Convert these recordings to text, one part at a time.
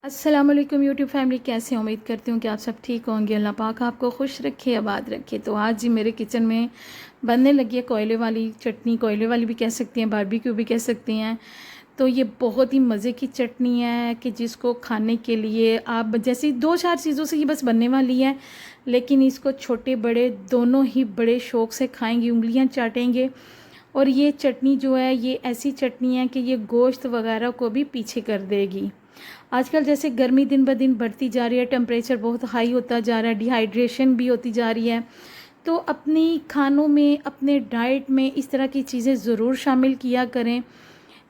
अस्सलाम वालेकुम YouTube family, कैसे हैं? उम्मीद करती हूँ कि आप सब ठीक होंगे। अल्लाह पाक आपको खुश रखे, आबाद रखे। तो आज जी मेरे किचन में बनने लगी है कोयले वाली चटनी। कोयले वाली भी कह सकती हैं, बारबेक्यू भी कह सकती हैं। तो ये बहुत ही मज़े की चटनी है कि जिसको खाने के लिए आप जैसे 2-4 चीज़ों से ये बस बनने वाली है, लेकिन इसको छोटे बड़े दोनों ही बड़े शौक़ से खाएंगे, उंगलियां चाटेंगे। और ये चटनी जो है ये ऐसी चटनी है कि ये गोश्त वगैरह को भी पीछे कर देगी। आजकल जैसे गर्मी दिन ब दिन बढ़ती जा रही है, टेम्परेचर बहुत हाई होता जा रहा है, डिहाइड्रेशन भी होती जा रही है। तो अपनी खानों में, अपने डाइट में इस तरह की चीज़ें ज़रूर शामिल किया करें।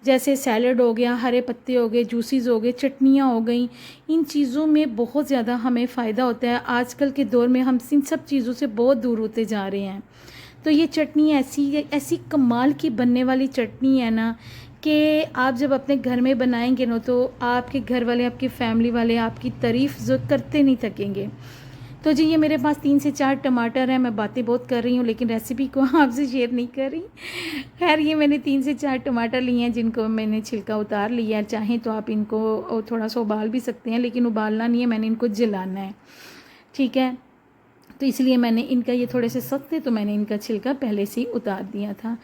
जैसे सैलड हो गया, हरे पत्ते हो गए, जूसीज़ हो गए, चटनियाँ हो गई। इन चीज़ों में बहुत ज़्यादा हमें फ़ायदा होता है। आजकल के दौर में हम इन सब चीज़ों से बहुत दूर होते जा रहे हैं। तो ये चटनी ऐसी ऐसी कमाल की बनने वाली चटनी है ना कि आप जब अपने घर में बनाएंगे ना तो आपके घर वाले, आपकी फैमिली वाले आपकी तारीफ़ जो करते नहीं थकेंगे। तो जी ये मेरे पास 3 से 4 टमाटर हैं। मैं बातें बहुत कर रही हूँ लेकिन रेसिपी को आपसे शेयर नहीं कर रही। खैर ये मैंने 3 से 4 टमाटर लिए हैं जिनको मैंने छिलका उतार लिया है। चाहें तो आप इनको थोड़ा सा उबाल भी सकते हैं, लेकिन उबालना नहीं है, मैंने इनको जलाना है। ठीक है, तो इसलिए मैंने इनका, ये थोड़े से सख्त थे तो मैंने इनका छिलका पहले से ही उतार दिया था।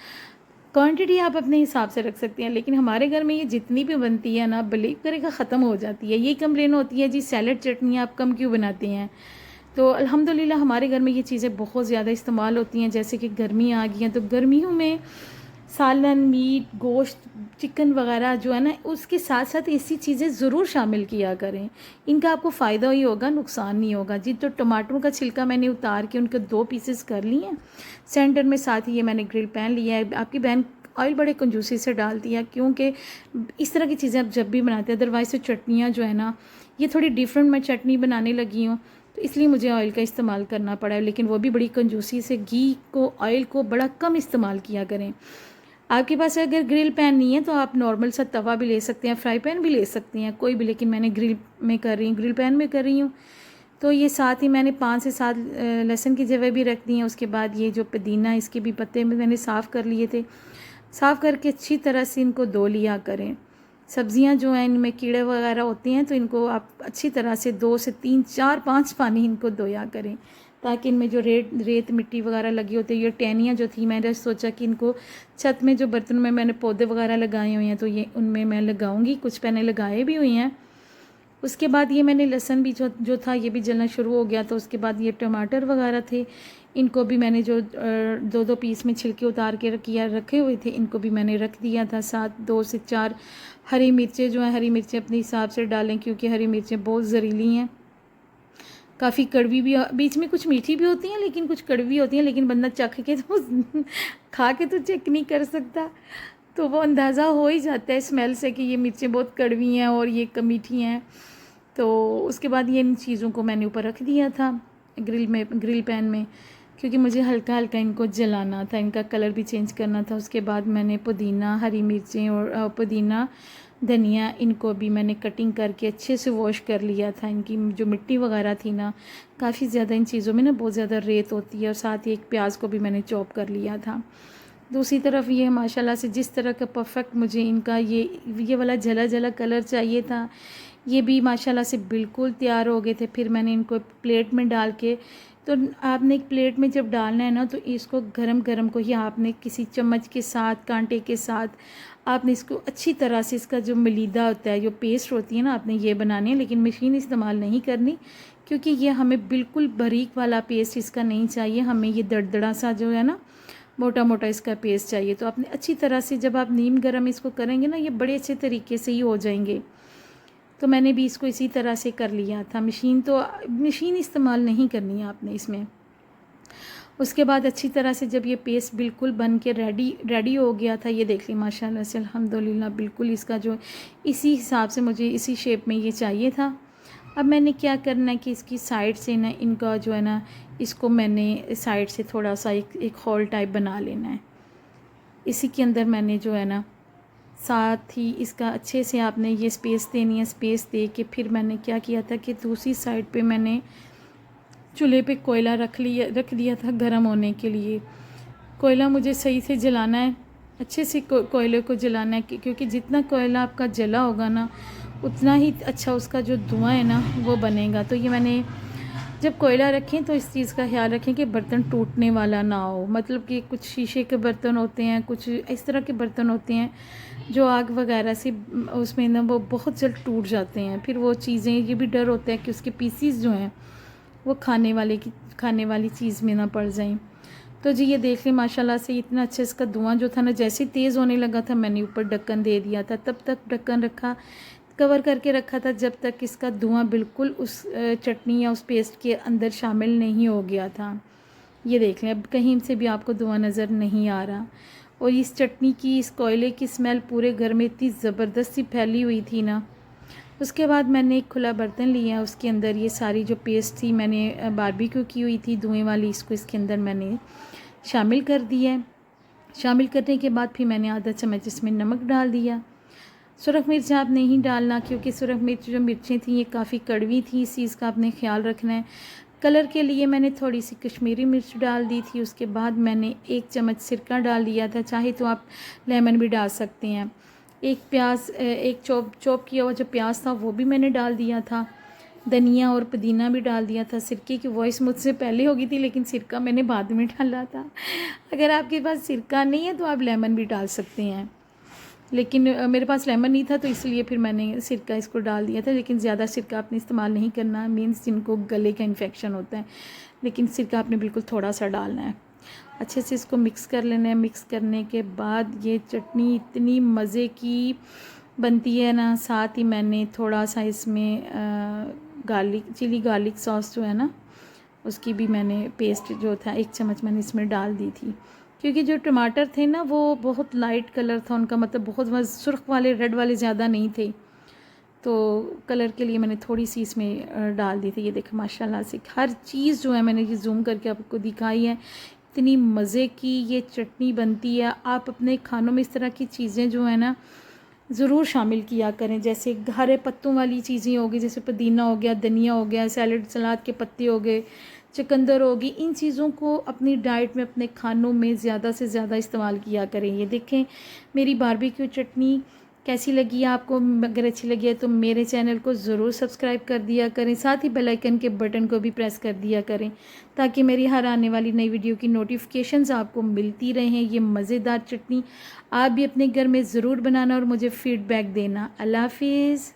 क्वांटिटी आप अपने हिसाब से रख सकते हैं, लेकिन हमारे घर में ये जितनी भी बनती है ना, बिलीव करेगा ख़त्म हो जाती है। ये कंप्लेन होती है जी सैलड चटनी आप कम क्यों बनाते हैं। तो अल्हम्दुलिल्लाह हमारे घर में ये चीज़ें बहुत ज़्यादा इस्तेमाल होती हैं। जैसे कि गर्मी आ गई हैं तो गर्मियों में सालन, मीट, गोश्त, चिकन वगैरह जो है ना, उसके साथ साथ ऐसी चीज़ें ज़रूर शामिल किया करें। इनका आपको फ़ायदा ही होगा, नुकसान नहीं होगा जी। तो टमाटरों का छिलका मैंने उतार के उनके 2 पीसेस कर लिए हैं। सेंटर में साथ ही ये मैंने ग्रिल पैन लिया है। आपकी बहन ऑयल बड़े कंजूसी से डालती है, क्योंकि इस तरह की चीज़ें आप जब भी बनाते हैं, अदरवाइज़ तो चटनियाँ जो है ना, ये थोड़ी डिफरेंट मैं चटनी बनाने लगी हूँ तो इसलिए मुझे ऑयल का इस्तेमाल करना पड़ा है। लेकिन वो भी बड़ी कंजूसी से, घी को, ऑयल को बड़ा कम इस्तेमाल किया करें। आपके पास अगर ग्रिल पैन नहीं है तो आप नॉर्मल सा तवा भी ले सकते हैं, फ्राई पैन भी ले सकते हैं, कोई भी। लेकिन मैंने ग्रिल में कर रही हूँ, ग्रिल पैन में कर रही हूँ। तो ये साथ ही मैंने 5 से 7 लहसुन की जवे भी रख दी हैं। उसके बाद ये जो पुदीना, इसके भी पत्ते में मैंने साफ़ कर लिए थे। साफ़ करके अच्छी तरह से इनको धो लिया करें। सब्ज़ियाँ जो हैं इनमें कीड़े वगैरह होते हैं तो इनको आप अच्छी तरह से 2 से 3, 4, 5 पानी इनको धोया करें, ताकि इनमें जो रेत मिट्टी वगैरह लगी होती है, ये टहनियाँ जो थी, मैंने सोचा कि इनको छत में जो बर्तन में मैंने पौधे वगैरह लगाए हुए हैं तो ये उनमें मैं लगाऊंगी। कुछ मैंने लगाए भी हुए हैं। उसके बाद ये मैंने लहसुन भी जो था ये भी जलना शुरू हो गया। तो उसके बाद ये टमाटर वगैरह थे, इनको भी मैंने जो 2-2 पीस में छिलके उतार के रखे हुए थे, इनको भी मैंने रख दिया था। साथ 2 से 4 हरी मिर्चें जो हैं, हरी मिर्चें अपने हिसाब से डालें, क्योंकि हरी मिर्चें बहुत ज़हरीली हैं, काफ़ी कड़वी भी, बीच में कुछ मीठी भी होती हैं लेकिन कुछ कड़वी होती हैं। लेकिन बंदा चख के तो खा के तो चेक नहीं कर सकता, तो वो अंदाज़ा हो ही जाता है स्मेल से कि ये मिर्चें बहुत कड़वी हैं और ये मीठी हैं। तो उसके बाद ये इन चीज़ों को मैंने ऊपर रख दिया था ग्रिल पैन में, क्योंकि मुझे हल्का हल्का इनको जलाना था, इनका कलर भी चेंज करना था। उसके बाद मैंने पुदीना, हरी मिर्चें और पुदीना, धनिया, इनको भी मैंने कटिंग करके अच्छे से वॉश कर लिया था। इनकी जो मिट्टी वगैरह थी ना, काफ़ी ज़्यादा इन चीज़ों में ना बहुत ज़्यादा रेत होती है। और साथ ही एक प्याज को भी मैंने चॉप कर लिया था। दूसरी तरफ ये माशाल्लाह से जिस तरह का परफेक्ट मुझे इनका ये वाला जला जला कलर चाहिए था, ये भी माशाल्लाह से बिल्कुल तैयार हो गए थे। फिर मैंने इनको प्लेट में डाल के, तो आपने एक प्लेट में जब डालना है ना तो इसको गरम गरम को ही आपने किसी चम्मच के साथ, कांटे के साथ आपने इसको अच्छी तरह से, इसका जो मलीदा होता है, जो पेस्ट होती है ना, आपने ये बनानी है। लेकिन मशीन इस्तेमाल नहीं करनी, क्योंकि ये हमें बिल्कुल बारीक वाला पेस्ट इसका नहीं चाहिए। हमें ये दरदड़ा सा जो है ना, मोटा मोटा इसका पेस्ट चाहिए। तो आपने अच्छी तरह से, जब आप नीम गरम इसको करेंगे ना, ये बड़े अच्छे तरीके से ही हो जाएंगे। तो मैंने भी इसको इसी तरह से कर लिया था। मशीन इस्तेमाल नहीं करनी है आपने इसमें। उसके बाद अच्छी तरह से जब ये पेस्ट बिल्कुल बन के रेडी हो गया था, ये देख ली माशाल्लाह से अल्हम्दुलिल्लाह, बिल्कुल इसका जो इसी हिसाब से मुझे इसी शेप में ये चाहिए था। अब मैंने क्या करना है कि इसकी साइड से ना, इनका जो है ना, इसको मैंने साइड से थोड़ा सा एक होल टाइप बना लेना है। इसी के अंदर मैंने जो है ना, साथ ही इसका अच्छे से आपने ये स्पेस देनी है। स्पेस दे के फिर मैंने क्या किया था कि दूसरी साइड पे मैंने चूल्हे पे कोयला रख दिया था गर्म होने के लिए। कोयला मुझे सही से जलाना है, अच्छे से कोयले को जलाना है, क्योंकि जितना कोयला आपका जला होगा ना, उतना ही अच्छा उसका जो धुआं है ना वो बनेगा। तो ये मैंने जब कोयला रखें तो इस चीज़ का ख्याल रखें कि बर्तन टूटने वाला ना हो। मतलब कि कुछ शीशे के बर्तन होते हैं, कुछ इस तरह के बर्तन होते हैं जो आग वगैरह से उसमें ना वो बहुत जल्द टूट जाते हैं। फिर वो चीज़ें, ये भी डर होता है कि उसके पीसीज जो हैं वो खाने वाली चीज़ में ना पड़ जाएं। तो जी ये देख लें माशाल्लाह से इतना अच्छा इसका धुआं जो था ना, जैसे तेज़ होने लगा था मैंने ऊपर ढक्कन दे दिया था। तब तक ढक्कन रखा, कवर करके रखा था जब तक इसका धुआं बिल्कुल उस चटनी या उस पेस्ट के अंदर शामिल नहीं हो गया था। ये देख लें, अब कहीं से भी आपको धुआं नज़र नहीं आ रहा। और इस चटनी की, इस कोयले की स्मेल पूरे घर में इतनी ज़बरदस्त सी फैली हुई थी ना। उसके बाद मैंने एक खुला बर्तन लिया, उसके अंदर ये सारी जो पेस्ट थी मैंने बारबेक्यू की हुई थी धुएँ वाली, इसको इसके अंदर मैंने शामिल कर दिया है। शामिल करने के बाद फिर मैंने आधा चम्मच इसमें नमक डाल दिया। सुरख मिर्च आप नहीं डालना, क्योंकि सुरख मिर्च जो मिर्चें थी ये काफ़ी कड़वी थी, इस चीज़ का आपने ख्याल रखना है। कलर के लिए मैंने थोड़ी सी कश्मीरी मिर्च डाल दी थी। उसके बाद मैंने 1 चम्मच सिरका डाल दिया था, चाहे तो आप लेमन भी डाल सकते हैं। एक चॉप किया हुआ जो प्याज था वो भी मैंने डाल दिया था। धनिया और पुदीना भी डाल दिया था। सिरके की वॉइस मुझसे पहले हो गई थी, लेकिन सिरका मैंने बाद में डाला था। अगर आपके पास सिरका नहीं है तो आप लेमन भी डाल सकते हैं, लेकिन मेरे पास लेमन नहीं था तो इसलिए फिर मैंने सिरका इसको डाल दिया था। लेकिन ज़्यादा सिरका आपने इस्तेमाल नहीं करना, मीन्स जिनको गले का इन्फेक्शन होता है। लेकिन सिरका आपने बिल्कुल थोड़ा सा डालना है। अच्छे से इसको मिक्स कर लेना है। मिक्स करने के बाद ये चटनी इतनी मज़े की बनती है ना। साथ ही मैंने थोड़ा सा इसमें चिली गार्लिक सॉस जो है ना, उसकी भी मैंने पेस्ट जो था 1 चम्मच मैंने इसमें डाल दी थी। क्योंकि जो टमाटर थे ना वो बहुत लाइट कलर था उनका, मतलब बहुत सुर्ख वाले, रेड वाले ज़्यादा नहीं थे, तो कलर के लिए मैंने थोड़ी सी इसमें डाल दी थी। ये देखो माशाल्लाह से हर चीज़ जो है मैंने ये जूम करके आपको दिखाई है। इतनी मज़े की ये चटनी बनती है। आप अपने खानों में इस तरह की चीज़ें जो है ना ज़रूर शामिल किया करें। जैसे हरे पत्तों वाली चीज़ें होगी, जैसे पुदीना हो गया, धनिया हो गया, सलाद के पत्ते हो गए, चुकंदर होगी, इन चीज़ों को अपनी डाइट में, अपने खानों में ज़्यादा से ज़्यादा इस्तेमाल किया करें। ये देखें मेरी बारबेक्यू चटनी कैसी लगी है आपको। अगर अच्छी लगी है तो मेरे चैनल को ज़रूर सब्सक्राइब कर दिया करें, साथ ही बेल आइकन के बटन को भी प्रेस कर दिया करें, ताकि मेरी हर आने वाली नई वीडियो की नोटिफिकेशंस आपको मिलती रहें। ये मज़ेदार चटनी आप भी अपने घर में ज़रूर बनाना और मुझे फ़ीडबैक देना। अल्लाह हाफिज़।